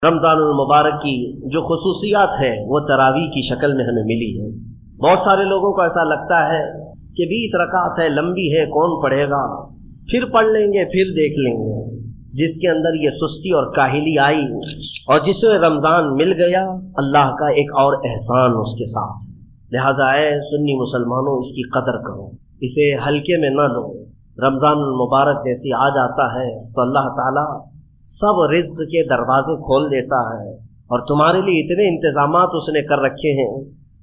رمضان المبارک کی جو خصوصیات ہے وہ تراویح کی شکل میں ہمیں ملی ہے۔ بہت سارے لوگوں کو ایسا لگتا ہے کہ 20 رکعت ہے، لمبی ہے، کون پڑھے گا، پھر پڑھ لیں گے، پھر دیکھ لیں گے۔ جس کے اندر یہ سستی اور کاہلی آئی اور جسے رمضان مل گیا، اللہ کا ایک اور احسان اس کے ساتھ۔ لہٰذا اے سنی مسلمانوں، اس کی قدر کرو، اسے ہلکے میں نہ لو۔ رمضان المبارک جیسی آ جاتا ہے تو اللہ تعالیٰ سب رزق کے دروازے کھول دیتا ہے، اور تمہارے لیے اتنے انتظامات اس نے کر رکھے ہیں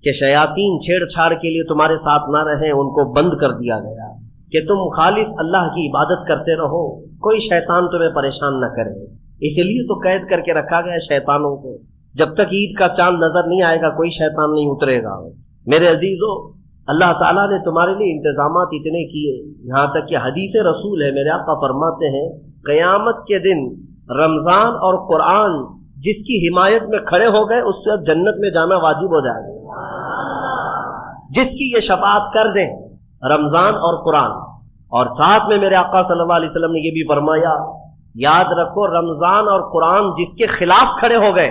کہ شیاطین چھیڑ چھاڑ کے لیے تمہارے ساتھ نہ رہیں، ان کو بند کر دیا گیا کہ تم خالص اللہ کی عبادت کرتے رہو، کوئی شیطان تمہیں پریشان نہ کرے۔ اسی لیے تو قید کر کے رکھا گیا شیطانوں کو، جب تک عید کا چاند نظر نہیں آئے گا کوئی شیطان نہیں اترے گا۔ میرے عزیزو، اللہ تعالیٰ نے تمہارے لیے انتظامات اتنے کیے، یہاں تک کہ حدیث رسول ہے، میرے آقا فرماتے ہیں قیامت کے دن رمضان اور قرآن جس کی حمایت میں کھڑے ہو گئے اس سے جنت میں جانا واجب ہو جائے گا۔ جس کی یہ شفاعت کر دیں، رمضان اور قرآن، اور ساتھ میں میرے آقا صلی اللہ علیہ وسلم نے یہ بھی فرمایا، یاد رکھو رمضان اور قرآن جس کے خلاف کھڑے ہو گئے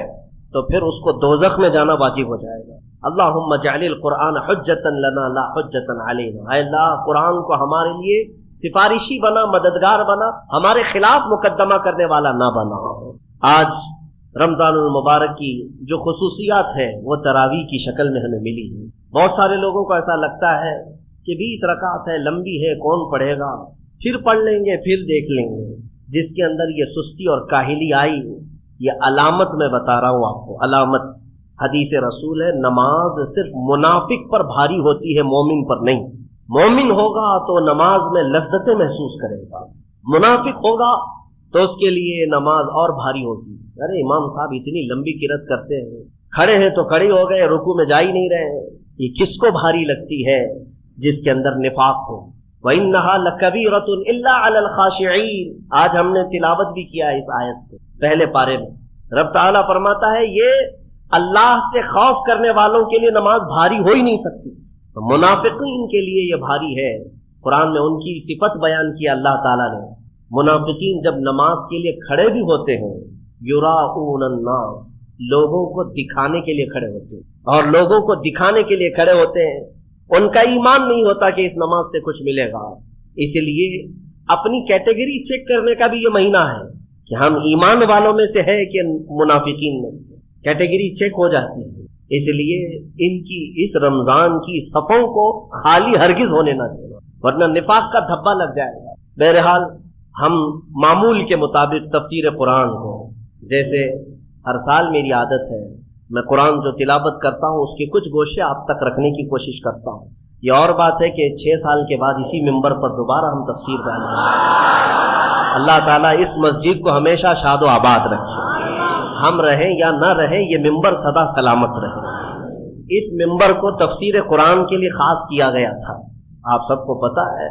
تو پھر اس کو دوزخ میں جانا واجب ہو جائے گا۔ اللہم اجعل القرآن حجتا لنا لا حجتا علینا، اے اللہ قرآن کو ہمارے لیے سفارشی بنا، مددگار بنا، ہمارے خلاف مقدمہ کرنے والا نہ بنا۔ آج رمضان المبارک کی جو خصوصیات ہے وہ تراویح کی شکل میں ہمیں ملی ہے۔ بہت سارے لوگوں کو ایسا لگتا ہے کہ 20 رکعت ہے، لمبی ہے، کون پڑھے گا، پھر پڑھ لیں گے، پھر دیکھ لیں گے۔ جس کے اندر یہ سستی اور کاہلی آئی، یہ علامت میں بتا رہا ہوں آپ کو، علامت حدیث رسول ہے، نماز صرف منافق پر بھاری ہوتی ہے، مومن پر نہیں۔ مومن ہوگا تو نماز میں لذتیں محسوس کرے گا، منافق ہوگا تو اس کے لیے نماز اور بھاری ہوگی۔ ارے امام صاحب اتنی لمبی قرات کرتے ہیں، کھڑے ہیں تو کھڑے ہو گئے، رکوع میں جا ہی نہیں رہے ہیں، یہ کس کو بھاری لگتی ہے؟ جس کے اندر نفاق ہو۔ وَإِنَّهَا لَكَبِيرَةٌ إِلَّا عَلَى الْخَاشِعِينَ، آج ہم نے تلاوت بھی کیا ہے اس آیت کو پہلے پارے میں۔ رب تعالیٰ فرماتا ہے یہ اللہ سے خوف کرنے والوں کے لیے نماز بھاری ہو ہی نہیں سکتی، منافقین کے لیے یہ بھاری ہے۔ قرآن میں ان کی صفت بیان کیا اللہ تعالیٰ نے، منافقین جب نماز کے لیے کھڑے بھی ہوتے ہیں، یراؤون الناس، لوگوں کو دکھانے کے لیے کھڑے ہوتے ہیں، اور لوگوں کو دکھانے کے لیے کھڑے ہوتے ہیں، ان کا ایمان نہیں ہوتا کہ اس نماز سے کچھ ملے گا۔ اس لیے اپنی کیٹیگری چیک کرنے کا بھی یہ مہینہ ہے کہ ہم ایمان والوں میں سے ہے کہ منافقین میں سے، کیٹیگری چیک ہو جاتی ہے۔ اس لیے ان کی اس رمضان کی صفوں کو خالی ہرگز ہونے نہ دینا، ورنہ نفاق کا دھبا لگ جائے گا۔ بہرحال ہم معمول کے مطابق تفسیر قرآن کو، جیسے ہر سال میری عادت ہے میں قرآن جو تلاوت کرتا ہوں اس کے کچھ گوشے آپ تک رکھنے کی کوشش کرتا ہوں۔ یہ اور بات ہے کہ 6 سال کے بعد اسی ممبر پر دوبارہ ہم تفسیر بیان کریں گے۔ اللہ تعالیٰ اس مسجد کو ہمیشہ شاد و آباد رکھے، ہم رہیں یا نہ رہیں یہ ممبر سدا سلامت رہے۔ اس ممبر کو تفسیر قرآن کے لیے خاص کیا گیا تھا، آپ سب کو پتا ہے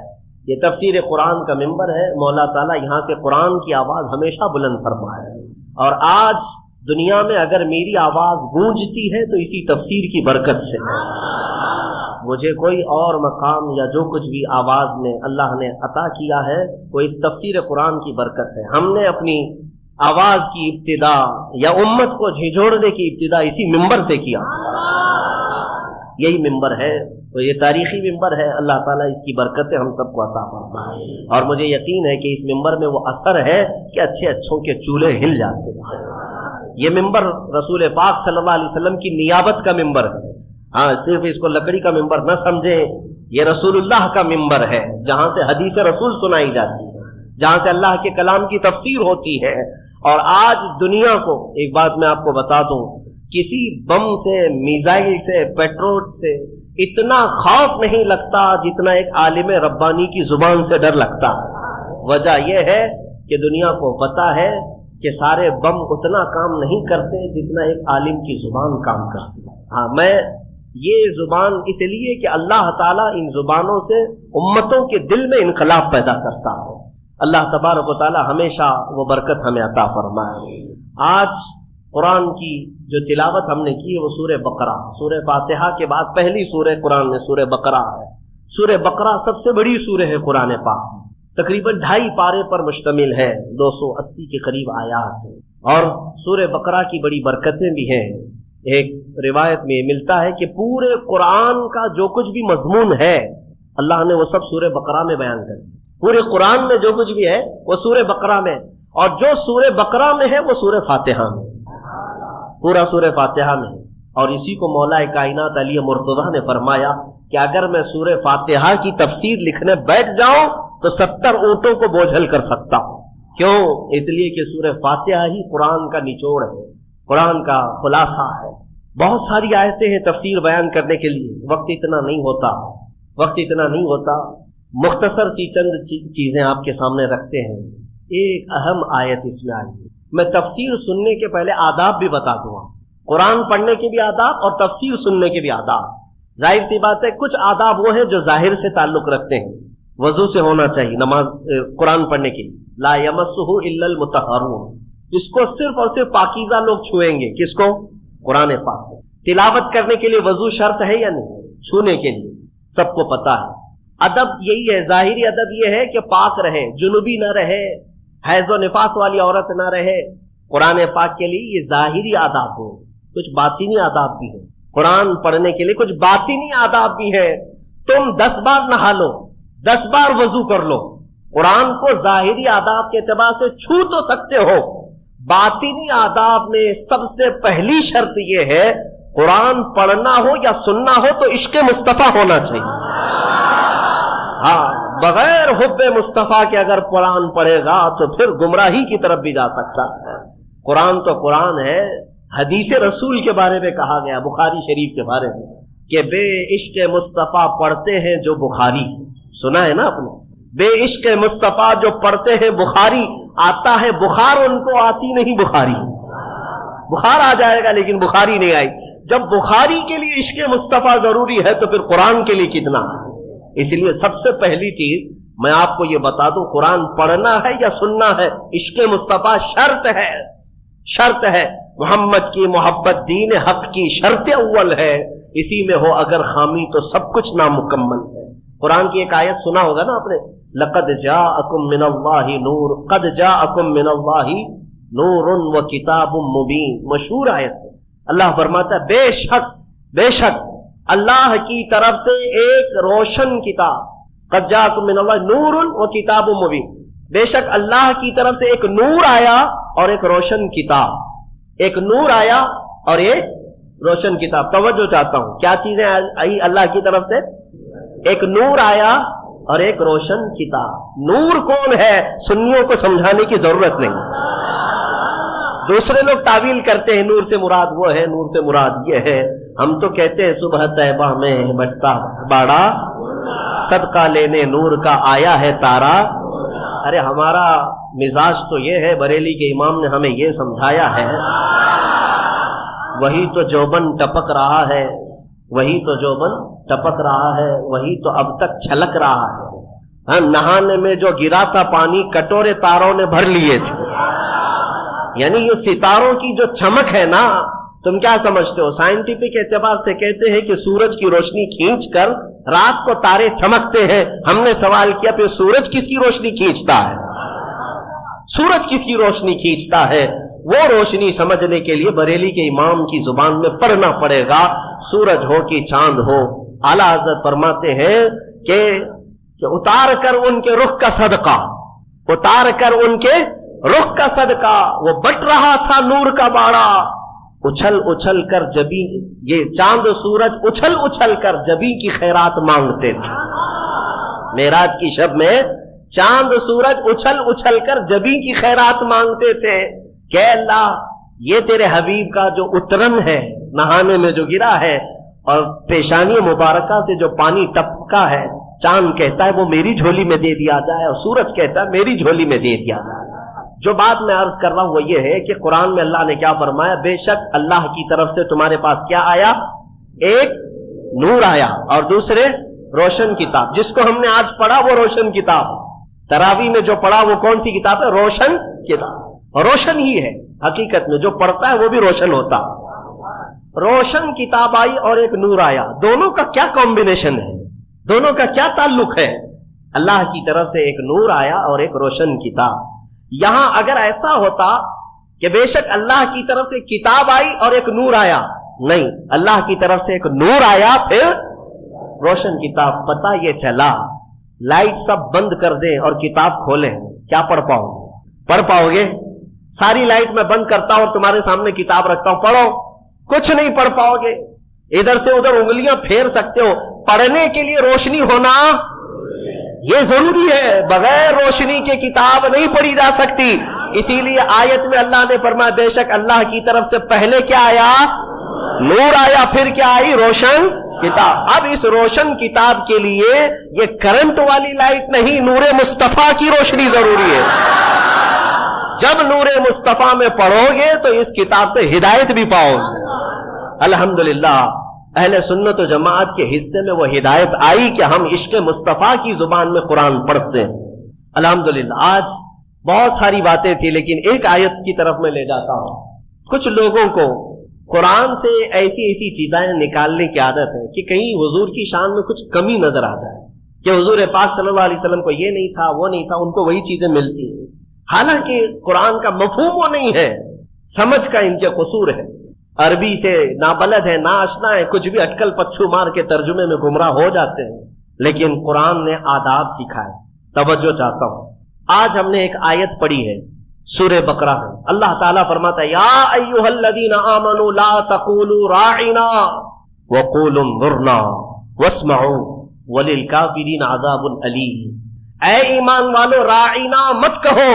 یہ تفسیر قرآن کا ممبر ہے۔ مولا تعالیٰ یہاں سے قرآن کی آواز ہمیشہ بلند فرمائے، اور آج دنیا میں اگر میری آواز گونجتی ہے تو اسی تفسیر کی برکت سے ہے۔ مجھے کوئی اور مقام یا جو کچھ بھی آواز میں اللہ نے عطا کیا ہے وہ اس تفسیر قرآن کی برکت ہے۔ ہم نے اپنی آواز کی ابتدا یا امت کو جھنجھوڑنے کی ابتدا اسی ممبر سے کیا تھا۔ یہی ممبر ہے، اور یہ تاریخی ممبر ہے، اللہ تعالیٰ اس کی برکتیں ہم سب کو عطا فرمائے۔ اور مجھے یقین ہے کہ اس ممبر میں وہ اثر ہے کہ اچھے اچھوں کے چولہے ہل جاتے ہیں۔ یہ ممبر رسول پاک صلی اللہ علیہ وسلم کی نیابت کا ممبر ہے، ہاں صرف اس کو لکڑی کا ممبر نہ سمجھیں، یہ رسول اللہ کا ممبر ہے، جہاں سے حدیث رسول سنائی جاتی ہے، جہاں سے اللہ کے کلام کی تفسیر ہوتی ہے۔ اور آج دنیا کو ایک بات میں آپ کو بتا دوں، کسی بم سے، میزائل سے، پیٹرول سے اتنا خوف نہیں لگتا جتنا ایک عالم ربانی کی زبان سے ڈر لگتا ہے۔ وجہ یہ ہے کہ دنیا کو پتا ہے کہ سارے بم اتنا کام نہیں کرتے جتنا ایک عالم کی زبان کام کرتی ہے۔ ہاں، میں یہ زبان اس لیے کہ اللہ تعالیٰ ان زبانوں سے امتوں کے دل میں انقلاب پیدا کرتا ہے۔ اللہ تبارک و تعالیٰ ہمیشہ وہ برکت ہمیں عطا فرمائے۔ آج قرآن کی جو تلاوت ہم نے کی ہے وہ سورہ بقرہ، سورہ فاتحہ کے بعد پہلی سورہ قرآن میں سورہ بقرہ ہے۔ سورہ بقرہ سب سے بڑی سورہ ہے قرآن پاک، تقریباً 2.5 پارے پر مشتمل ہے، 280 کے قریب آیات ہیں۔ اور سورہ بقرہ کی بڑی برکتیں بھی ہیں۔ ایک روایت میں ملتا ہے کہ پورے قرآن کا جو کچھ بھی مضمون ہے اللہ نے وہ سب سورہ بقرہ میں بیان کر دیا۔ پورے قرآن میں جو کچھ بھی ہے وہ سورہ بقرہ میں، اور جو سورہ بقرہ میں ہے وہ سورہ فاتحہ میں، پورا سورہ فاتحہ میں ہے۔ اور اسی کو مولا کائنات علی مرتضیٰ نے فرمایا کہ اگر میں سورہ فاتحہ کی تفسیر لکھنے بیٹھ جاؤں تو 70 اونٹوں کو بوجھل کر سکتا ہوں۔ کیوں؟ اس لیے کہ سورہ فاتحہ ہی قرآن کا نچوڑ ہے، قرآن کا خلاصہ ہے۔ بہت ساری آیتیں ہیں تفسیر بیان کرنے کے لیے، وقت اتنا نہیں ہوتا، مختصر سی چند چیزیں آپ کے سامنے رکھتے ہیں۔ ایک اہم آیت اس میں آئی ہے۔ میں تفسیر سننے کے پہلے آداب بھی بتا دوں گا، قرآن پڑھنے کے بھی آداب اور تفسیر سننے کے بھی آداب۔ ظاہر سی بات ہے کچھ آداب وہ ہیں جو ظاہر سے تعلق رکھتے ہیں، وضو سے ہونا چاہیے نماز قرآن پڑھنے کے لیے، لا یمسہ الا المطہرون، اس کو صرف اور صرف پاکیزہ لوگ چھوئیں گے۔ کس کو؟ قرآن پاک کو۔ تلاوت کرنے کے لیے وضو شرط ہے یا نہیں؟ چھونے کے لیے سب کو پتا ہے۔ ادب یہی ہے، ظاہری ادب یہ ہے کہ پاک رہے، جنوبی نہ رہے، حیض و نفاس والی عورت نہ رہے۔ قرآن پاک کے لیے یہ ظاہری آداب ہو، کچھ باطنی آداب بھی ہیں۔ قرآن پڑھنے کے لیے کچھ باطنی آداب بھی ہیں۔ تم 10 بار نہا لو، 10 بار وضو کر لو، قرآن کو ظاہری آداب کے اعتبار سے چھو تو سکتے ہو، باطنی آداب میں سب سے پہلی شرط یہ ہے قرآن پڑھنا ہو یا سننا ہو تو عشق مصطفیٰ ہونا چاہیے۔ ہاں، بغیر حب مصطفیٰ کے اگر قرآن پڑھے گا تو پھر گمراہی کی طرف بھی جا سکتا ہے۔ قرآن تو قرآن ہے۔ حدیث رسول کے بارے میں کہا گیا، بخاری شریف کے بارے میں، کہ بے عشق مصطفیٰ پڑھتے ہیں جو بخاری، سنا ہے نا آپ نے؟ بے عشق مصطفیٰ جو پڑھتے ہیں بخاری، آتا ہے بخار، ان کو آتی نہیں بخاری۔ بخار آ جائے گا لیکن بخاری نہیں آئی۔ جب بخاری کے لیے عشق مصطفیٰ ضروری ہے تو پھر قرآن کے لیے کتنا ہے۔ اس لیے سب سے پہلی چیز میں آپ کو یہ بتا دوں، قرآن پڑھنا ہے یا سننا ہے، عشق مصطفیٰ شرط ہے۔ محمد کی محبت دین حق کی شرط اول ہے، اسی میں ہو اگر خامی تو سب کچھ نامکمل ہے۔ قرآن کی ایک آیت سنا ہوگا نا آپ نے، لقد جاءکم من اللہ نور، قد جاءکم من اللہ نور و کتاب مبین، مشہور آیت ہے۔ اللہ فرماتا ہے بے شک اللہ کی طرف سے ایک روشن کتاب، قد جاءکم من اللہ نور و کتاب مبین، بے شک اللہ کی طرف سے ایک نور آیا اور ایک روشن کتاب، ایک نور آیا اور ایک روشن کتاب۔ توجہ چاہتا ہوں، کیا چیزیں آئی اللہ کی طرف سے؟ ایک نور آیا اور ایک روشن کتاب۔ نور کون ہے سنیوں کو سمجھانے کی ضرورت نہیں، دوسرے لوگ تعویل کرتے ہیں نور سے مراد وہ ہے، نور سے مراد یہ ہے۔ ہم تو کہتے ہیں صبح طیبہ میں بٹتا باڑا، صدقہ لینے نور کا آیا ہے تارا۔ ارے ہمارا مزاج تو یہ ہے، بریلی کے امام نے ہمیں یہ سمجھایا ہے، وہی تو جوبن ٹپک رہا ہے، وہی تو جوبن ٹپک رہا ہے، وہی تو اب تک چھلک رہا ہے۔ نہانے میں جو گرا تھا پانی کٹورے تاروں نے بھر لیے تھے۔ یعنی یہ ستاروں کی جو چمک ہے نا، تم کیا سمجھتے ہو؟ سائنٹیفک اعتبار سے کہتے ہیں کہ سورج کی روشنی کھینچ کر رات کو تارے چمکتے ہیں۔ ہم نے سوال کیا پھر سورج کس کی روشنی کھینچتا ہے؟ سورج کس کی روشنی کھینچتا ہے؟ وہ روشنی سمجھنے کے لیے بریلی کے امام کی زبان میں پڑھنا پڑے گا، سورج ہو کہ چاند ہو۔ اعلیٰ حضرت فرماتے ہیں کہ اتار کر ان کے رخ کا صدقہ، اتار کر ان کے رخ کا صدقہ، وہ بٹ رہا تھا نور کا باڑا، اچھل اچھل کر جبی، یہ چاند سورج اچھل اچھل کر جبی کی خیرات مانگتے تھے۔ معراج کی شب میں چاند سورج اچھل اچھل کر جبی کی خیرات مانگتے تھے کہ اللہ یہ تیرے حبیب کا جو اترن ہے نہانے میں جو گرا ہے اور پیشانی مبارکہ سے جو پانی ٹپکا ہے، چاند کہتا ہے وہ میری جھولی میں دے دیا جائے اور سورج کہتا ہے میری جھولی میں دے دیا جائے۔ جو بات میں عرض کر رہا ہوں وہ یہ ہے کہ قرآن میں اللہ نے کیا فرمایا؟ بے شک اللہ کی طرف سے تمہارے پاس کیا آیا؟ ایک نور آیا اور دوسرے روشن کتاب۔ جس کو ہم نے آج پڑھا وہ روشن کتاب، تراویح میں جو پڑھا وہ کون سی کتاب ہے؟ روشن کتاب۔ اور روشن ہی ہے حقیقت میں، جو پڑھتا ہے وہ بھی روشن ہوتا۔ روشن کتاب آئی اور ایک نور آیا، دونوں کا کیا کمبینیشن ہے؟ دونوں کا کیا تعلق ہے؟ اللہ کی طرف سے ایک نور آیا اور ایک روشن کتاب۔ یہاں اگر ایسا ہوتا کہ بے شک اللہ کی طرف سے کتاب آئی اور ایک نور آیا. نہیں، اللہ کی طرف سے ایک نور آیا پھر روشن کتاب. پتہ یہ چلا لائٹ سب بند کر دیں اور کتاب کھولیں، کیا پڑھ پاؤ گے؟ پڑھ پاؤ گے؟ ساری لائٹ میں بند کرتا ہوں اور تمہارے سامنے کتاب رکھتا ہوں، پڑھو، کچھ نہیں پڑھ پاؤ گے. ادھر سے ادھر انگلیاں پھیر سکتے ہو. پڑھنے کے لیے روشنی ہونا یہ ضروری ہے، بغیر روشنی کے کتاب نہیں پڑھی جا سکتی. اسی لیے آیت میں اللہ نے فرمایا بے شک اللہ کی طرف سے پہلے کیا آیا؟ نور آیا، پھر کیا آئی؟ روشن کتاب. اب اس روشن کتاب کے لیے یہ کرنٹ والی لائٹ نہیں، نور مصطفیٰ کی روشنی ضروری ہے. جب نور مصطفیٰ میں پڑھو گے تو اس کتاب سے ہدایت بھی پاؤ گے. الحمدللہ اہل سنت و جماعت کے حصے میں وہ ہدایت آئی کہ ہم عشق مصطفیٰ کی زبان میں قرآن پڑھتے ہیں. الحمدللہ. آج بہت ساری باتیں تھی لیکن ایک آیت کی طرف میں لے جاتا ہوں. کچھ لوگوں کو قرآن سے ایسی ایسی چیزیں نکالنے کی عادت ہے کہ کہیں حضور کی شان میں کچھ کمی نظر آ جائے کہ حضور پاک صلی اللہ علیہ وسلم کو یہ نہیں تھا، وہ نہیں تھا، ان کو وہی چیزیں ملتی ہیں. حالانکہ قرآن کا مفہوم وہ نہیں ہے، سمجھ کا ان کے قصور ہے. عربی سے نابلد ہے، ناآشنا ہے، کچھ بھی اٹکل پچھو مار کے ترجمے میں گمراہ ہو جاتے ہیں. لیکن قرآن نے آداب سکھائے. توجہ چاہتا ہوں. آج ہم نے ایک آیت پڑھی ہے سورہ بقرہ میں. اللہ تعالیٰ فرماتا ہے یا ایھا الذین آمنوا لا تقولوا راعنا وقولوا انظرنا واسمعوا وللکافرین عذاب علیم. اے ایمان والو راعنا مت کہو،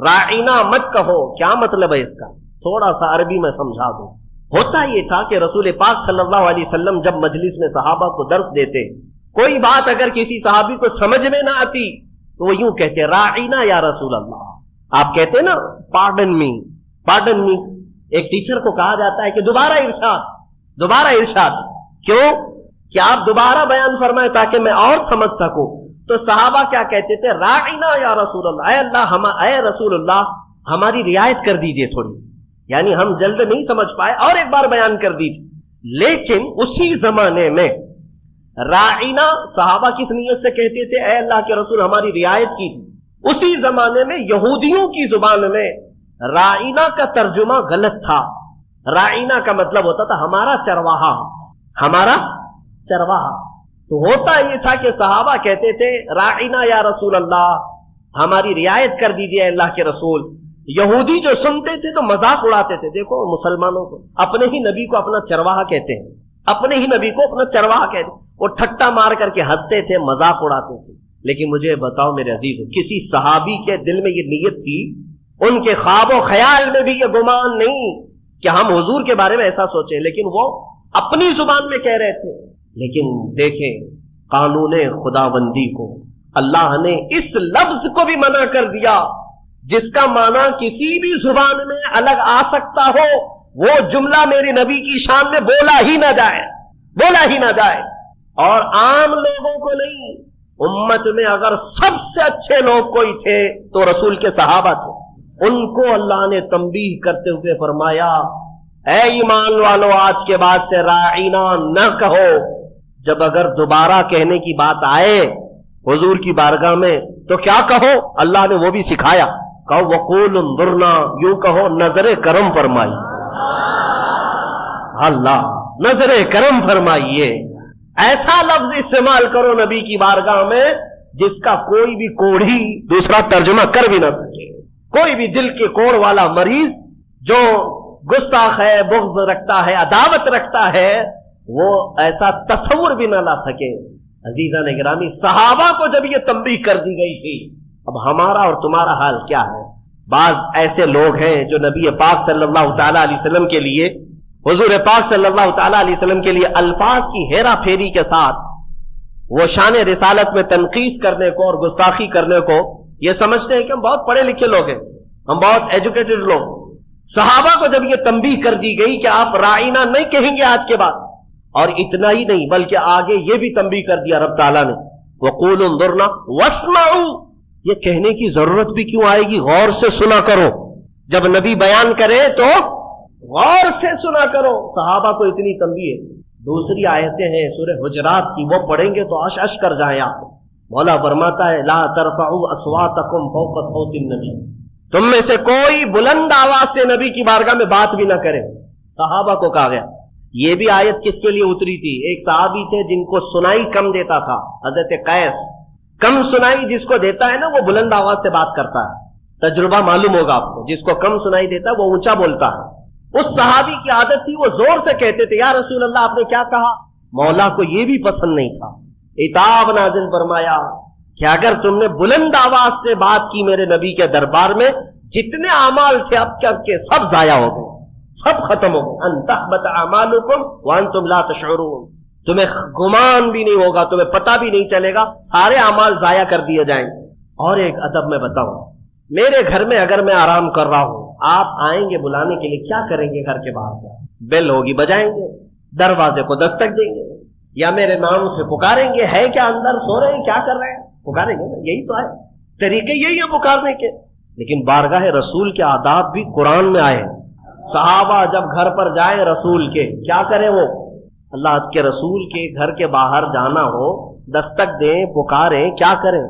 راعنا مت کہو. کیا مطلب ہے اس کا؟ تھوڑا سا عربی میں سمجھا دوں. ہوتا یہ تھا کہ رسول پاک صلی اللہ علیہ وسلم جب مجلس میں صحابہ کو درس دیتے، کوئی بات اگر کسی صحابی کو سمجھ میں نہ آتی تو وہ یوں کہتے راعنا یا رسول اللہ. آپ کہتے نا پارڈن می، پارڈن می. ایک ٹیچر کو کہا جاتا ہے کہ دوبارہ ارشاد، دوبارہ ارشاد. کیوں؟ کہ آپ دوبارہ بیان فرمائیں تاکہ میں اور سمجھ سکوں. تو صحابہ کیا کہتے تھے؟ راعنا یا رسول اللہ. اے اللہ، اے رسول اللہ ہماری رعایت کر دیجئے تھوڑی سی، یعنی ہم جلد نہیں سمجھ پائے، اور ایک بار بیان کر دیجئے. لیکن اسی زمانے میں راعنا صحابہ کس نیت سے کہتے تھے؟ اے اللہ کے رسول ہماری رعایت کیجئے. اسی زمانے میں یہودیوں کی زبان میں راعنا کا ترجمہ غلط تھا. راعنا کا مطلب ہوتا تھا ہمارا چرواہا، ہمارا چرواہا. تو ہوتا یہ تھا کہ صحابہ کہتے تھے راعنا یا رسول اللہ ہماری رعایت کر دیجئے اے اللہ کے رسول. یہودی جو سنتے تھے تو مذاق اڑاتے تھے. دیکھو مسلمانوں کو اپنے ہی نبی کو اپنا چرواہا کہتے ہیں، اپنے ہی نبی کو اپنا چرواہا کہتے ہیں. وہ ٹھٹا مار کر کے ہنستے تھے، مذاق اڑاتے تھے. لیکن مجھے بتاؤ میرے عزیزو، کسی صحابی کے دل میں یہ نیت تھی؟ ان کے خواب و خیال میں بھی یہ گمان نہیں کہ ہم حضور کے بارے میں ایسا سوچیں. لیکن وہ اپنی زبان میں کہہ رہے تھے. لیکن دیکھیں قانون خداوندی کو اللہ نے اس لفظ کو بھی منع کر دیا جس کا معنی کسی بھی زبان میں الگ آ سکتا ہو. وہ جملہ میرے نبی کی شان میں بولا ہی نہ جائے، بولا ہی نہ جائے. اور عام لوگوں کو نہیں، امت میں اگر سب سے اچھے لوگ کوئی تھے تو رسول کے صحابہ تھے. ان کو اللہ نے تنبیہ کرتے ہوئے فرمایا اے ایمان والو آج کے بعد سے راعینا نہ کہو. جب اگر دوبارہ کہنے کی بات آئے حضور کی بارگاہ میں تو کیا کہو؟ اللہ نے وہ بھی سکھایا. کہو وقول انظرنا، یوں کہو نظر کرم فرمائیے. اللہ نظر کرم فرمائیے. ایسا لفظ استعمال کرو نبی کی بارگاہ میں جس کا کوئی بھی کوڑھی دوسرا ترجمہ کر بھی نہ سکے. کوئی بھی دل کے کوڑ والا مریض جو گستاخ ہے، بغض رکھتا ہے، عداوت رکھتا ہے، وہ ایسا تصور بھی نہ لا سکے. عزیزان گرامی، صحابہ کو جب یہ تنبیہ کر دی گئی تھی، اب ہمارا اور تمہارا حال کیا ہے؟ بعض ایسے لوگ ہیں جو نبی پاک صلی اللہ تعالی علیہ وسلم کے لیے، حضور پاک صلی اللہ تعالی علیہ وسلم کے لیے الفاظ کی ہیرا پھیری کے ساتھ وہ شان رسالت میں تنقیص کرنے کو اور گستاخی کرنے کو یہ سمجھتے ہیں کہ ہم بہت پڑھے لکھے لوگ ہیں، ہم بہت ایجوکیٹڈ لوگ. صحابہ کو جب یہ تنبیہ کر دی گئی کہ آپ راعینا نہیں کہیں گے آج کے بعد، اور اتنا ہی نہیں بلکہ آگے یہ بھی تنبیہ کر دیا رب تعالیٰ نے وقول انظرنا واسمعوا. یہ کہنے کی ضرورت بھی کیوں آئے گی؟ غور سے سنا کرو. جب نبی بیان کرے تو غور سے سنا کرو. صحابہ کو اتنی تنبیہ. دوسری آیتیں ہیں سورہ حجرات کی، وہ پڑھیں گے تو عش کر جائیں آپ. مولا فرماتا ہے لا ترفعوا اصواتکم فوق صوت النبی. तुम में से कोई बुलंद आवाज से नबी की बारगाह में बात भी ना करे। सहाबा को कहा गया। ये भी आयत किसके लिए उतरी थी? एक सहाबी थे जिनको सुनाई कम देता था, हजरत कैस। कम सुनाई जिसको देता है ना, वो बुलंद आवाज से बात करता है। तजुर्बा मालूम होगा आपको, जिसको कम सुनाई देता है वो ऊंचा बोलता है। उस सहाबी की आदत थी, वो जोर से कहते थे, या रसूल अल्लाह आपने क्या कहा? मौला को ये भी पसंद नहीं था। इताब नाजिल फरमाया कि अगर तुमने बुलंद आवाज से बात की मेरे नबी के दरबार में, जितने अमाल थे अब के सब जाया हो गए, सब खत्म हो गए। अंतहबत अमालुकुम व अंतुम ला तशउरून, तुम्हें गुमान भी नहीं होगा, तुम्हें पता भी नहीं चलेगा, सारे अमाल जाया कर दिए जाएंगे। और एक अदब मैं बताऊं, मेरे घर में अगर मैं आराम कर रहा हूं, आप आएंगे बुलाने के लिए, क्या करेंगे? घर के बाहर से बेल होगी, बजाएंगे, दरवाजे को दस्तक देंगे, या मेरे नाम से पुकारेंगे, है क्या अंदर, सो रहे हैं, क्या कर रहे हैं, पुकारेंगे ना। यही तो है, तरीके यही है पुकारने के। लेकिन बारगाह रसूल के आदाब भी कुरान में आए। सहाबा जब घर पर जाए रसूल के, क्या करें? वो अल्लाह के रसूल के घर के बाहर जाना हो, दस्तक दें, पुकारें, क्या करें?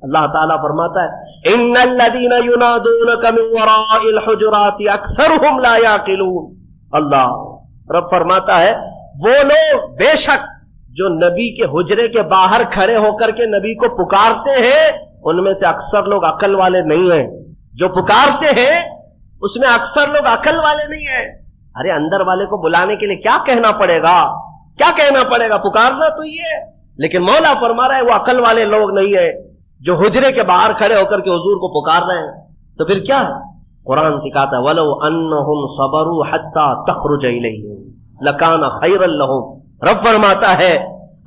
अल्लाह ताला फरमाता है, इन्नल्लज़ीना युनादूनका मिन वराइल हुजुराति अक्सरुहुम ला याक़िलून। अल्लाह रब फरमाता है, वो लोग बेशक जो नबी के हुजरे के बाहर खड़े होकर के नबी को पुकारते हैं, उनमें से अक्सर लोग अकल वाले नहीं हैं। जो पुकारते हैं उसमें अक्सर लोग अकल वाले नहीं है। अरे अंदर वाले को बुलाने के लिए क्या कहना पड़ेगा? क्या कहना पड़ेगा? पुकारना तो ये। लेकिन मौला फरमा रहा है वो अकल वाले लोग नहीं है जो हुजरे के बाहर खड़े होकर के हुजूर को पुकार रहे हैं। तो फिर क्या है? कुरान सिखाता है, वलो अन्नहुम सबरू हत्ता तखरुज इलैहिम लकाना खैरल लहुम। रब फरमाता है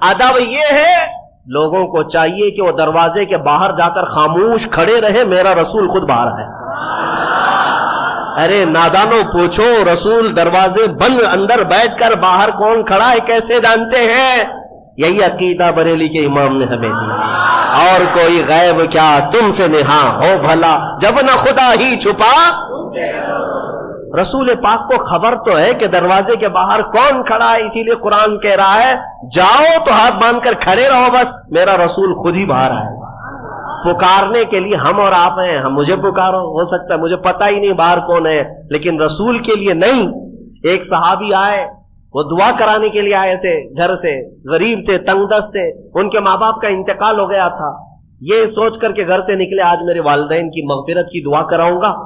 अदब ये है, लोगों को चाहिए कि वो दरवाजे के बाहर जाकर खामोश खड़े रहे, मेरा रसूल खुद बाहर है। अरे नादानो पूछो, रसूल दरवाजे बंद, अंदर बैठकर बाहर कौन खड़ा है कैसे जानते हैं? यही अकीदा बरेली के इमाम ने हमें दिया। और कोई गैब क्या तुमसे नेहा हो भला, जब न खुदा ही छुपा। रसूल पाक को खबर तो है कि दरवाजे के बाहर कौन खड़ा है, इसीलिए कुरान कह रहा है जाओ तो हाथ बांधकर खड़े रहो, बस मेरा रसूल खुद ही बाहर आएगा। पुकारने के लिए हम और आप हैं, हम मुझे पुकारो, हो सकता है मुझे पता ही नहीं बाहर कौन है, लेकिन रसूल के लिए नहीं। एक सहाबी आए, वो दुआ कराने के लिए आए थे, घर से गरीब थे, तंगदस्त थे, उनके माँ बाप का इंतकाल हो गया था। ये सोच करके घर से निकले, आज मेरे वालिदैन की मगफिरत की दुआ कराऊंगा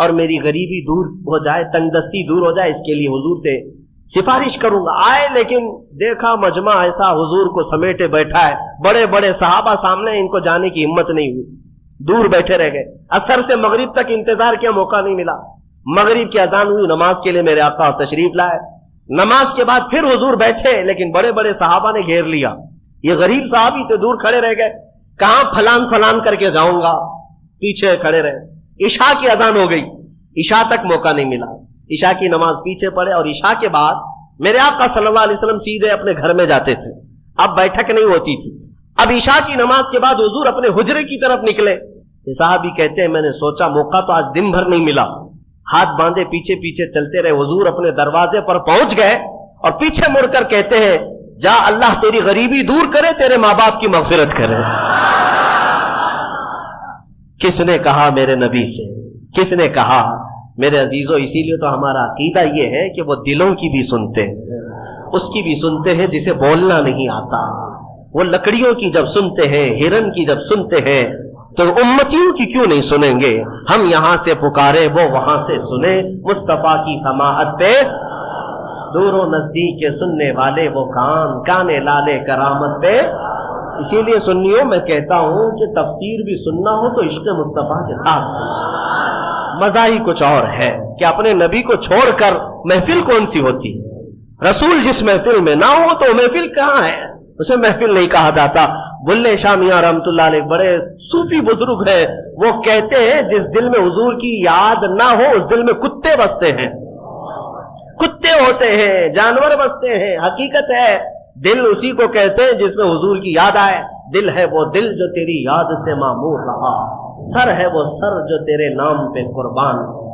और मेरी गरीबी दूर हो जाए, तंगदस्ती दूर हो जाए, इसके लिए हुजूर से सिफारिश करूंगा। आए, लेकिन देखा मजमा ऐसा हुजूर को समेटे बैठा है, बड़े बड़े सहाबा सामने, इनको जाने की हिम्मत नहीं हुई, दूर बैठे रह गए। असर से मगरिब तक इंतजार किया, मौका नहीं मिला। मगरिब की अजान हुई, नमाज के लिए मेरे आका तशरीफ लाए। नमाज के बाद फिर हुजूर बैठे, लेकिन बड़े बड़े सहाबा ने घेर लिया। ये गरीब साहबी थे, दूर खड़े रह गए, कहां फलान फलान करके जाऊंगा, पीछे खड़े रहे। इशा की अजान हो गई, इशा तक मौका नहीं मिला, इशा की नमाज पीछे पड़े। और इशा के बाद मेरे आका सल्लल्लाहु अलैहि वसल्लम सीधे अपने घर में जाते थे, अब बैठक नहीं होती थी। अब इशा की नमाज के बाद हुजूर अपने हुजरे की तरफ निकले। ये साहबी कहते हैं मैंने सोचा मौका तो आज दिन भर नहीं मिला, हाथ बांधे पीछे पीछे चलते रहे। हुजूर अपने दरवाजे पर पहुंच गए और पीछे मुड़कर कहते हैं, जा अल्लाह तेरी गरीबी दूर करे, तेरे माँ बाप की मगफिरत करे। किसने कहा मेरे नबी से, किसने कहा? मेरे अजीजों, इसीलिए तो हमारा अकीदा ये है कि वो दिलों की भी सुनते हैं, उसकी भी सुनते हैं जिसे बोलना नहीं आता। वो लकड़ियों की जब सुनते हैं, हिरन की जब सुनते हैं, तो उम्मतियों की क्यों नहीं सुनेंगे? हम यहां से पुकारे, वो वहां से सुने। मुस्तफा की समाअत पे दूरों नजदीक के सुनने वाले वो कान, काने लाले करामत पे। इसीलिए सुन्नियों मैं कहता हूं कि तफसीर भी सुनना हो तो इश्क मुस्तफा के साथ सुनो। मजा ही कुछ और है कि अपने नबी को छोड़कर महफिल कौन सी होती है। रसूल जिस महफिल में ना हो तो महफिल कहाँ है, उसे महफिल नहीं कहा जाता। बुल्ले शाह मियां रहमतुल्लाह अलैह बड़े सूफी बुजुर्ग हैं, वो कहते हैं जिस दिल में हुजूर की याद ना हो उस दिल में कुत्ते बसते हैं, कुत्ते होते हैं, जानवर बसते हैं। हकीकत है दिल उसी को कहते हैं जिसमें हुजूर की याद आए। दिल है वो दिल जो तेरी याद से मामूर रहा, सर है वो सर जो तेरे नाम पे कुर्बान हो।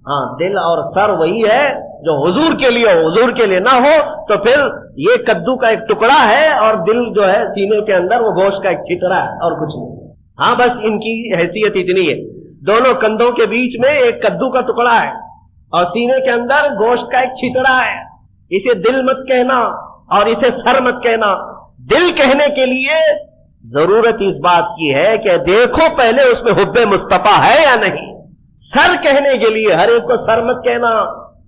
हाँ, दिल और सर वही है जो हुजूर के लिए हो, हुजूर के लिए ना हो तो फिर ये कद्दू का एक टुकड़ा है और दिल जो है सीने के अंदर वो गोश्त का एक छितरा है और कुछ नहीं। हाँ, बस इनकी हैसियत इतनी है। दोनों कंधों के बीच में एक कद्दू का टुकड़ा है और सीने के अंदर गोश्त का एक छितड़ा है। इसे दिल मत कहना और इसे सर मत कहना। दिल कहने के लिए जरूरत इस बात की है कि देखो पहले उसमें हुब्बे मुस्तफा है या नहीं। सर कहने के लिए हर एक को सर मत कहना,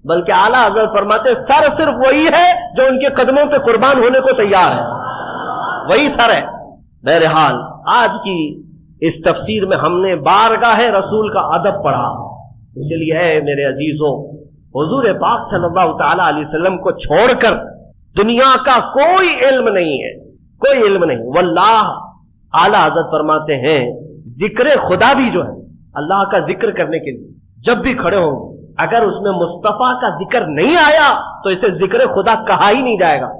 बल्कि आला हजरत फरमाते सर सिर्फ वही है जो उनके कदमों पे कुर्बान होने को तैयार है, वही सर है। बहरहाल आज की इस तफसीर में हमने बारगाह रसूल का अदब पढ़ा, इसलिए है मेरे अजीजों, हुजूर पाक सल्लल्लाहु तआला अलैहि वसल्लम को छोड़कर दुनिया का कोई इल्म नहीं है, कोई इल्म नहीं। वल्लाह आला हजरत फरमाते हैं जिक्र खुदा भी जो है, अल्लाह का जिक्र करने के लिए जब भी खड़े होंगे, अगर उसमें मुस्तफा का जिक्र नहीं आया तो इसे जिक्र खुदा कहा ही नहीं जाएगा,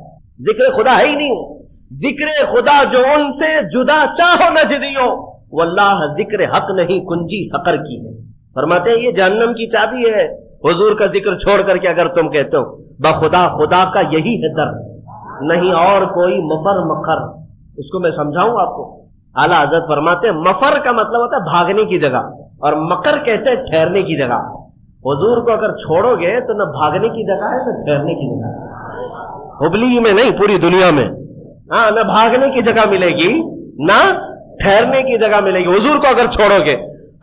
जिक्र खुदा है ही नहीं। जिक्र खुदा जो उनसे जुदा चाहो न जदियो, वल्लाह जिक्र हक नहीं कुंजी सकर की है। फरमाते हैं ये जहन्नम की चाबी है, हुजूर का जिक्र छोड़ करके अगर तुम कहते हो बखुदा खुदा का यही है दर्द, नहीं और कोई मफर मकर। इसको मैं समझाऊं आपको। आला हजरत फरमाते हैं मफर का मतलब होता है भागने की जगह, और मकर कहते हैं ठहरने की जगह। हुजूर को अगर छोड़ोगे तो न भागने की जगह है न ठहरने की जगह, हुबली में नहीं पूरी दुनिया में। हाँ, न भागने की जगह मिलेगी ना ठहरने की जगह मिलेगी हुजूर को अगर छोड़ोगे।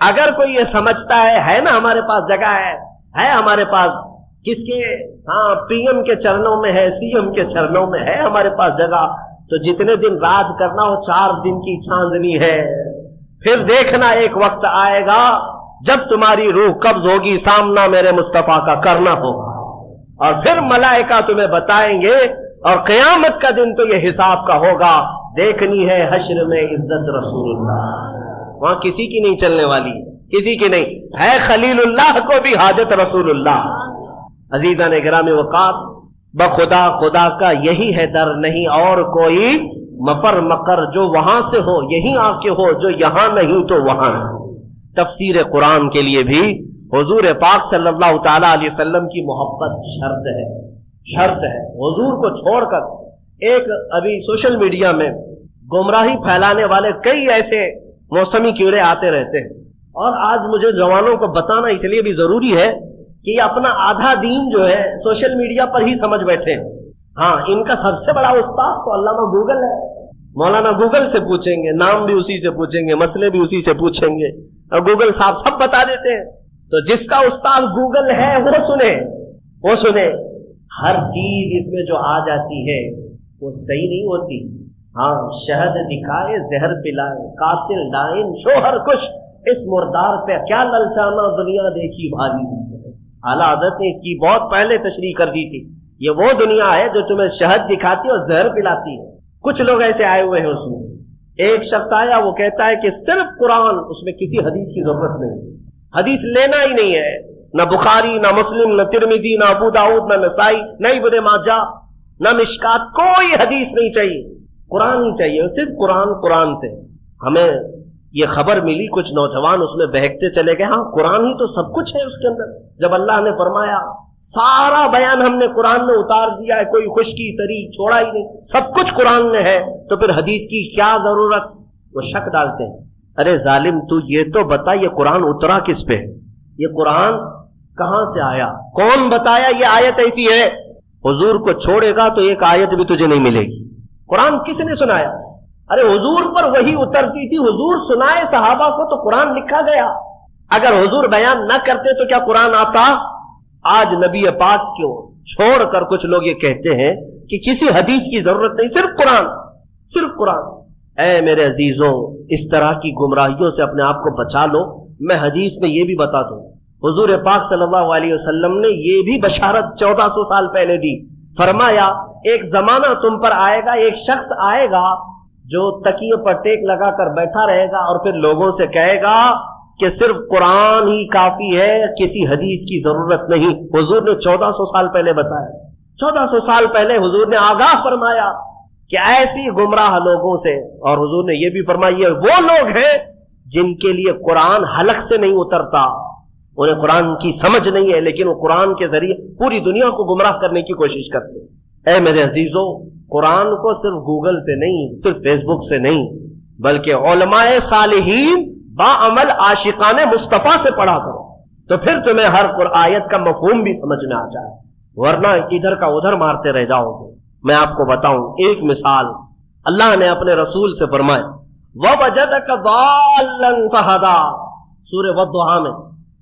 अगर कोई ये समझता है ना हमारे पास जगह है हमारे पास, किसके, हाँ पीएम के चरणों में है, सीएम के चरणों में है हमारे पास जगह, तो जितने दिन राज करना हो 4 दिन की चांदनी है। फिर देखना एक वक्त आएगा जब तुम्हारी रूह कब्ज होगी, सामना मेरे मुस्तफा का करना होगा, और फिर मलाइका तुम्हें बताएंगे, और क़यामत का दिन तो ये हिसाब का होगा। देखनी है हश्र में इज्जत रसूलुल्लाह, वहां किसी की नहीं चलने वाली, किसी की नहीं है। खलीलुल्लाह को भी हाजत रसूलुल्लाह। अजीजा ने गिरामी वक़ात, बखुदा खुदा का यही है दर, नहीं और कोई मफर मकर। जो वहां से हो यही आके हो, जो यहां नहीं तो वहां नहीं। तफसीर कुरान के लिए भी हुजूर पाक सल्लल्लाहु तआला अलैहि वसल्लम की मोहब्बत शर्त है, शर्त है। हुजूर को छोड़कर एक अभी सोशल मीडिया में गुमराही फैलाने वाले कई ऐसे मौसमी कीड़े आते रहते हैं, और आज मुझे जवानों को बताना इसलिए भी जरूरी है कि अपना आधा दीन जो है सोशल मीडिया पर ही समझ बैठे। हाँ, इनका सबसे बड़ा उस्ताद तो अल्लामा गूगल है। मौलाना गूगल से पूछेंगे, नाम भी उसी से पूछेंगे, मसले भी उसी से पूछेंगे, और गूगल साहब सब बता देते हैं। तो जिसका उस्ताद गूगल है वो सुने, वो सुने। हर चीज इसमें जो आ जाती है वो सही नहीं होती। हाँ, शहद दिखाए जहर पिलाए, कातिल डाइन शोहर खुश, इस मुर्दार पे क्या ललचाना, दुनिया देखी भाली। आला हज़रत ने इसकी बहुत पहले तशरीह कर दी थी। ये वो दुनिया है जो तुम्हें शहद दिखाती है और जहर पिलाती है। कुछ लोग ऐसे आए हुए हैं उसमें। एक शख्स आया, वो कहता है कि सिर्फ कुरान, उसमें किसी हदीस की जरूरत नहीं, हदीस लेना ही नहीं है, न बुखारी, न मुस्लिम, न तिरमिजी, न अबू दाऊद, न नसाई, न इब्ने माजा, न मिशकात, कोई हदीस नहीं चाहिए, कुरान ही चाहिए, सिर्फ कुरान। कुरान से हमें ये खबर मिली, कुछ नौजवान उसमें बहकते चले गए। हाँ, कुरान ही तो सब कुछ है उसके अंदर। जब अल्लाह ने फरमाया सारा बयान हमने कुरान में उतार दिया है, कोई खुशकी तरी छोड़ा ही नहीं, सब कुछ कुरान में है, तो फिर हदीस की क्या जरूरत। वो शक डालते हैं, अरे जालिम तू ये तो बता, ये कुरान उतरा किस पे है, ये कुरान कहां से आया, कौन बताया ये आयत ऐसी है। हुजूर को छोड़ेगा तो एक आयत भी तुझे नहीं मिलेगी। कुरान किसने सुनाया? अरे हुजूर पर वही उतरती थी, हुजूर सुनाए सहाबा को, तो कुरान लिखा गया। अगर हुजूर बयान न करते तो क्या कुरान आता? आज नबी पाक को छोड़कर कुछ लोग ये कहते हैं कि किसी हदीस की जरूरत नहीं, सिर्फ कुरान, सिर्फ कुरान। ऐ मेरे अजीजों, इस तरह की गुमराहियों से अपने आप को बचा लो। मैं हदीस में ये भी बता दूं, हुजूर पाक सल्लल्लाहु अलैहि वसल्लम ने ये भी बशारत 1400 साल पहले दी। फरमाया एक जमाना तुम पर आएगा, एक शख्स आएगा जो तकिए पर टेक लगाकर बैठा रहेगा और फिर लोगों से कहेगा कि सिर्फ कुरान ही काफी है, किसी हदीस की जरूरत नहीं। हुजूर ने 1400 साल पहले बताया, 1400 साल पहले हुजूर ने आगाह फरमाया कि ऐसी गुमराह लोगों से। और हुजूर ने यह भी फरमाया वो लोग हैं जिनके लिए कुरान हलक से नहीं उतरता, उन्हें कुरान की समझ नहीं है, लेकिन वो कुरान के जरिए पूरी दुनिया को गुमराह करने की कोशिश करते हैं। ऐ मेरे अजीजों, कुरान को सिर्फ गूगल से नहीं, सिर्फ फेसबुक से नहीं, बल्कि उलमाए सालिहीन बाअमल आशिकान मुस्तफा से पढ़ा करो, तो फिर तुम्हें हर आयत का मफहूम भी समझ में आ जाए, वरना इधर का उधर मारते रह जाओगे। मैं आपको बताऊं एक मिसाल, अल्लाह ने अपने रसूल से फरमाया ववजदक दाल्लन फहदा, सूरह वद्दुहा में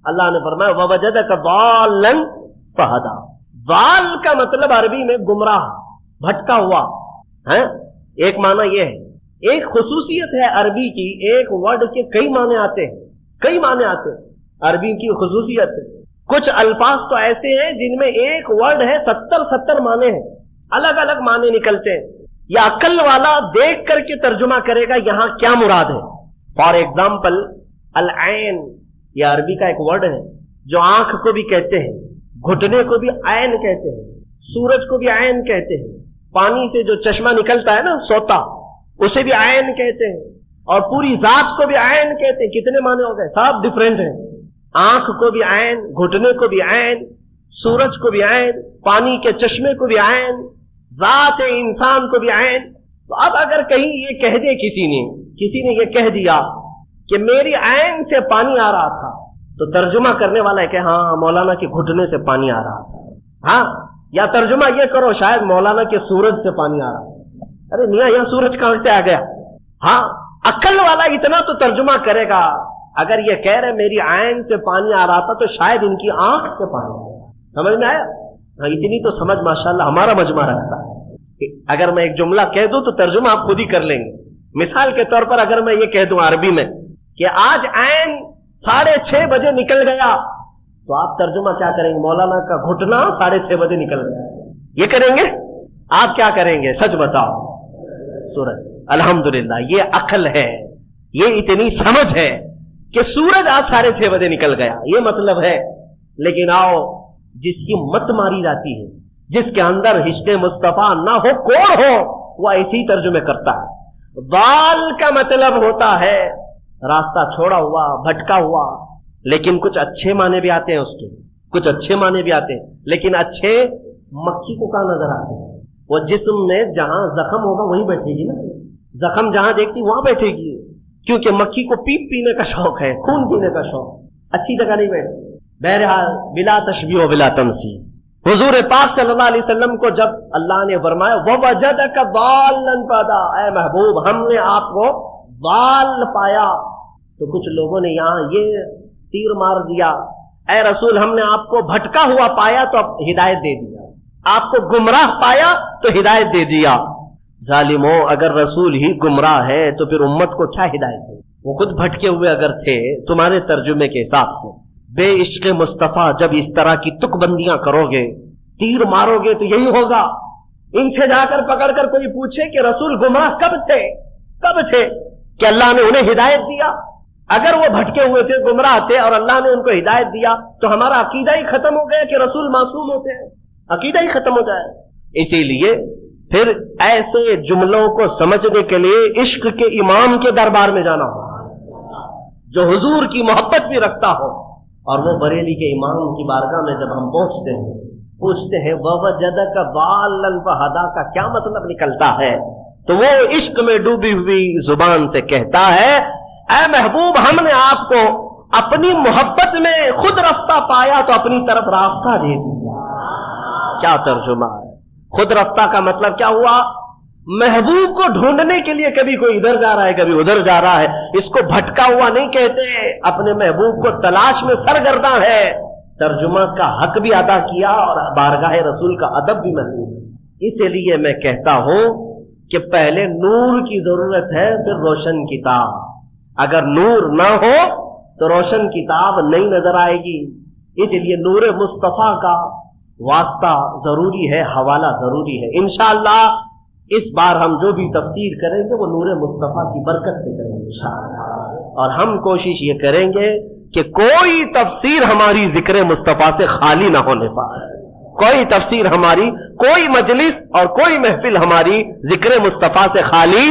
अल्लाह ने फरमाया ववजदक दाल्लन फहदा। दाल का मतलब अरबी में गुमराह, भटका हुआ है। एक माना यह है, एक खुसूसियत है अरबी की, एक वर्ड के कई माने आते हैं, कई माने आते हैं, अरबी की खुसूसियत है। कुछ अल्फाज तो ऐसे हैं जिनमें एक वर्ड है 70 माने हैं, अलग अलग माने निकलते हैं। या अकल वाला देख करके तर्जुमा करेगा यहां क्या मुराद है। फॉर एग्जाम्पल अल-ऐन, यह अरबी का एक वर्ड है जो आंख को भी कहते हैं, घुटने को भी ऐन कहते हैं, सूरज को भी ऐन कहते हैं, पानी से जो चश्मा निकलता है ना सोता, उसे भी ऐन कहते हैं, और पूरी जात को भी ऐन कहते हैं। कितने माने हो गए, सब डिफरेंट है। आंख को भी ऐन, घुटने को भी ऐन, सूरज को भी ऐन, पानी के चश्मे को भी ऐन, जात इंसान को भी ऐन। तो अब अगर कहीं ये कह दे किसी ने ये कह दिया कि मेरी ऐन से पानी आ रहा था, तो तर्जुमा करने वाला है कि हाँ मौलाना के घुटने से पानी आ रहा था, हाँ। या तर्जुमा ये करो शायद मौलाना के सूरज से पानी आ रहा है। अरे मियां यहाँ सूरज कहां से आ गया। हाँ, अक्ल वाला इतना तो तर्जुमा करेगा। अगर ये कह रहे मेरी आयन से पानी आ रहा था तो शायद इनकी आंख से पानी आ रहा। समझ में आया। हाँ, इतनी तो समझ माशाल्लाह हमारा मजमा रखता है। अगर मैं एक जुमला कह दूं तो तर्जुमा आप खुद ही कर लेंगे। मिसाल के तौर पर अगर मैं ये कह दूं अरबी में कि आज आयन 6:30 बजे निकल गया, तो आप तर्जुमा क्या करेंगे, मौलाना का घुटना 6:30 बजे निकल गया, ये करेंगे। आप क्या करेंगे सच बताओ। सूरज, अल्हम्दुलिल्लाह ये अक्ल है, ये इतनी समझ है कि सूरज आज 6:30 बजे निकल गया, ये मतलब है। लेकिन आओ, जिसकी मत मारी जाती है, जिसके अंदर हिश्क़े मुस्तफा ना हो, कोड़ हो, वह ऐसे ही तर्जुमे करता है। दाल का मतलब होता है रास्ता छोड़ा हुआ, भटका हुआ। लेकिन कुछ अच्छे माने भी आते हैं उसके, कुछ अच्छे माने भी आते हैं। लेकिन अच्छे मक्खी को कहां नजर आते हैं। वो जिस्म में जहां जख्म होगा वहीं बैठेगी ना, जख्म जहां देखती वहां बैठेगी, क्योंकि मक्खी को पीप पीने का शौक है, खून पीने का शौक, अच्छी जगह नहीं बैठती। बहरहाल बिला तशबीह बिला तमसील, हुजूर पाक सल्लल्लाहु अलैहि वसल्लम को जब अल्लाह ने फरमाया ववजदक दाल्लन फहदा, ऐ महबूब हमने आपको दाल पाया, तो कुछ लोगों ने यहां ये तीर मार दिया, ऐ रसूल हमने आपको भटका हुआ पाया तो अब हिदायत दे दिया, आपको गुमराह पाया तो हिदायत दे दिया। जालिमों, अगर रसूल ही गुमराह है तो फिर उम्मत को क्या हिदायत दे। वो खुद भटके हुए अगर थे तुम्हारे तर्जुमे के हिसाब से। बे इश्क़े मुस्तफा जब इस तरह की तुकबंदियां करोगे, तीर मारोगे, तो यही होगा। इनसे जाकर पकड़कर कोई पूछे कि रसूल गुमराह कब थे, कब थे कि अल्लाह ने उन्हें हिदायत दिया। अगर वो भटके हुए थे, गुमराह थे और अल्लाह ने उनको हिदायत दिया, तो हमारा अकीदा ही खत्म हो गया कि रसूल मासूम होते हैं, अकीदा ही खत्म हो जाए। इसीलिए फिर ऐसे जुमलों को समझने के लिए इश्क के इमाम के दरबार में जाना हो, जो हुजूर की मोहब्बत भी रखता हो। और वो बरेली के इमाम की बारगाह में जब हम पहुंचते हैं, पूछते हैं ववजदक दाल्लन फहदा का क्या मतलब निकलता है, तो वो इश्क में डूबी हुई जुबान से कहता है, ऐ महबूब हमने आपको अपनी मोहब्बत में खुद रफ्ता पाया तो अपनी तरफ रास्ता दे दिया। क्या तर्जुमा है। खुद रफ्ता का मतलब क्या हुआ, महबूब को ढूंढने के लिए कभी कोई इधर जा रहा है, कभी उधर जा रहा है, इसको भटका हुआ नहीं कहते, अपने महबूब को तलाश में सरगर्दा है। तर्जुमा का हक भी अदा किया और बारगाह रसूल का अदब भी महफूज है। इसलिए मैं कहता हूं कि पहले नूर की जरूरत है, फिर रोशन किताब। अगर नूर ना हो तो रोशन किताब नहीं नजर आएगी। इसलिए नूर मुस्तफा का वास्ता जरूरी है, हवाला जरूरी है। इंशाअल्लाह इस बार हम जो भी तफसीर करेंगे वो नूर मुस्तफा की बरकत से करेंगे इंशाअल्लाह। और हम कोशिश ये करेंगे कि कोई तफसीर हमारी जिक्र मुस्तफा से खाली ना होने पाए, कोई तफसीर हमारी, कोई मजलिस और कोई महफिल हमारी जिक्र मुस्तफा से खाली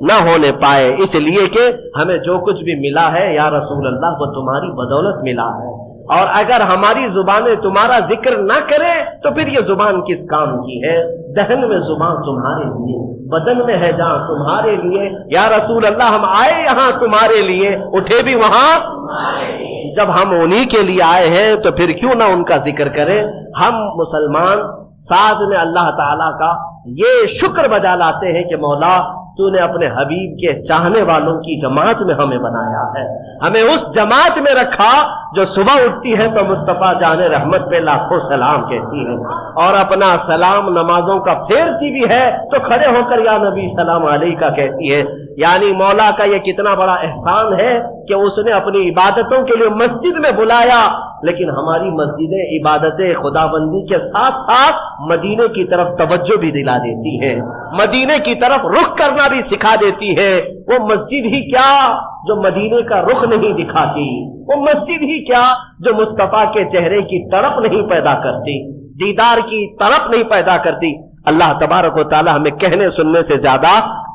ना होने पाए, इसलिए कि हमें जो कुछ भी मिला है या रसूल अल्लाह वो तुम्हारी बदौलत मिला है। और अगर हमारी जुबानें तुम्हारा जिक्र ना करे तो फिर ये जुबान किस काम की है? दहन में जुबान तुम्हारे लिए, बदन में है जहां तुम्हारे लिए। या रसूल अल्लाह हम आए यहाँ तुम्हारे लिए, उठे भी वहां। जब हम उन्हीं के लिए आए हैं तो फिर क्यों ना उनका जिक्र करें। हम मुसलमान साथ में अल्लाह ताला का ये शुक्र बजा लाते हैं कि मौला तूने अपने हबीब के चाहने वालों की जमात में हमें बनाया है, हमें उस जमात में रखा जो सुबह उठती है तो मुस्तफा जाने रहमत पे लाखों सलाम कहती है, और अपना सलाम नमाजों का फेरती भी है तो खड़े होकर या नबी सलाम अलैका कहती है। यानी मौला का ये कितना बड़ा एहसान है कि उसने अपनी इबादतों के लिए मस्जिद में बुलाया, लेकिन हमारी मस्जिदें इबादतें खुदाबंदी के साथ साथ मदीने की तरफ तवज्जो भी दिला देती है, मदीने की तरफ रुख करना भी सिखा देती है। वो मस्जिद ही क्या जो मदीने का रुख नहीं दिखाती, वो मस्जिद ही क्या जो मुस्तफा के चेहरे की तड़प नहीं पैदा करती, दीदार की तड़प नहीं पैदा करती। अल्लाह तबारक व तआला हमें कहने सुनने से ज्यादा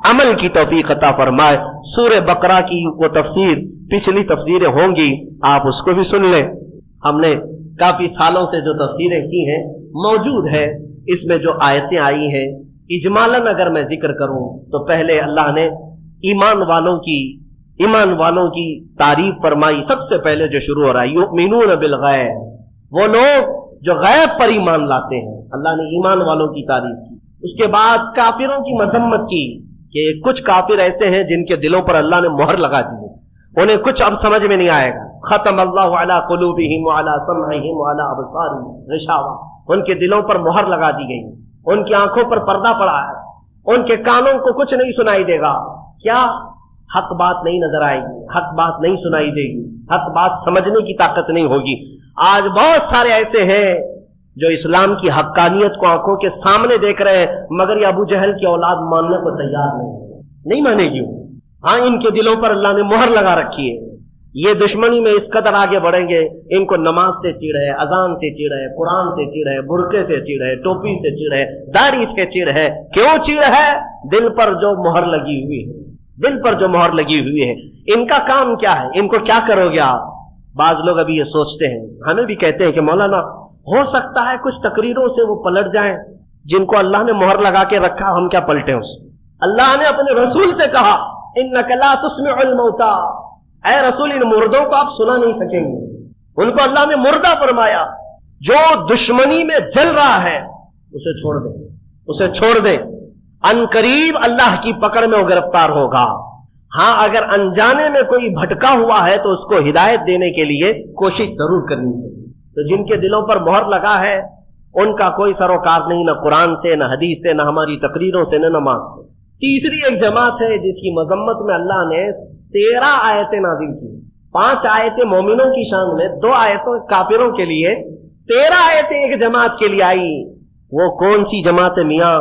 अमल की तौफीक अता फरमाए। सूरह बकरा की वो तफसीर, पिछली तफसीरें होंगी, आप उसको भी सुन लें। हमने काफी सालों से जो तफसीरें की हैं मौजूद है, इसमें जो आयतें आई हैं इजमालन अगर मैं जिक्र करूं तो पहले अल्लाह ने ईमान वालों की तारीफ फरमाई। सबसे पहले जो शुरू हो रहा है युमिनून बिल गैब, वो लोग जो गैब पर ईमान लाते हैं, अल्लाह ने ईमान वालों की तारीफ की। उसके बाद काफिरों की मजम्मत की कि कुछ काफिर ऐसे हैं जिनके दिलों पर अल्लाह ने मोहर लगा दी है, उन्हें कुछ अब समझ में नहीं आएगा। खत्म अल्लाहु अला कुलूबिहिम व अला समइहिम व अला अबसारिहिम गिशावा, उनके दिलों पर मोहर लगा दी गई, उनकी आंखों पर पर्दा पड़ा है, उनके कानों को कुछ नहीं सुनाई देगा। क्या? हक बात नहीं नजर आएगी, हक बात नहीं सुनाई देगी, हक बात समझने की ताकत नहीं होगी। आज बहुत सारे ऐसे हैं जो इस्लाम की हक्कानियत को आंखों के सामने देख रहे हैं, मगर ये अबू जहल की औलाद मानने को तैयार नहीं मानेगी। हाँ, इनके दिलों पर अल्लाह ने मोहर लगा रखी है। ये दुश्मनी में इस कदर आगे बढ़ेंगे, इनको नमाज से चिढ़ है, अजान से चिढ़ है, कुरान से चिढ़ है, बुरके से चिढ़ है, टोपी से चिढ़ है, दाढ़ी से चिढ़ है। क्यों चिढ़ है? दिल पर जो मोहर लगी हुई है, दिल पर जो मोहर लगी हुई है। इनका काम क्या है? इनको क्या करोगे आप? बाज लोग अभी ये सोचते हैं, हमें भी कहते हैं कि मौलाना हो सकता है कुछ तकरीरों से वो पलट जाएं, जिनको अल्लाह ने मोहर लगा के रखा, हम क्या पलटे उससे? अल्लाह ने अपने रसूल से कहा इन्नका ला तुस्मिउल मौता, ऐ रसूल इन मुर्दों को आप सुना नहीं सकेंगे। उनको अल्लाह ने मुर्दा फरमाया। जो दुश्मनी में जल रहा है उसे छोड़ दे, उसे छोड़ दे, अनकरीब अल्लाह की पकड़ में वो गिरफ्तार होगा। हाँ, अगर अनजाने में कोई भटका हुआ है तो उसको हिदायत देने के लिए कोशिश जरूर करनी चाहिए। तो जिनके दिलों पर मोहर लगा है उनका कोई सरोकार नहीं, ना कुरान से, ना हदीस से, ना हमारी तकरीरों से, ना नमाज से। तीसरी एक जमात है जिसकी मजम्मत में अल्लाह ने 13 आयतें नाजिल की। 5 आयतें मोमिनों की शान में, 2 आयतों काफिरों के लिए, 13 आयतें एक जमात के लिए आई। वो कौन सी जमात है मियाँ?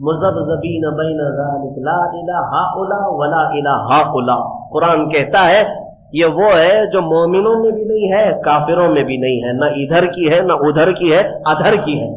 मुज़ब्ज़बीन बैन ज़ालिक ला इलाहा उला वला इलाहा उला। कुरान कहता है ये वो है जो मोमिनों में भी नहीं है, काफिरों में भी नहीं है, ना इधर की है, ना उधर की है, अधर की है।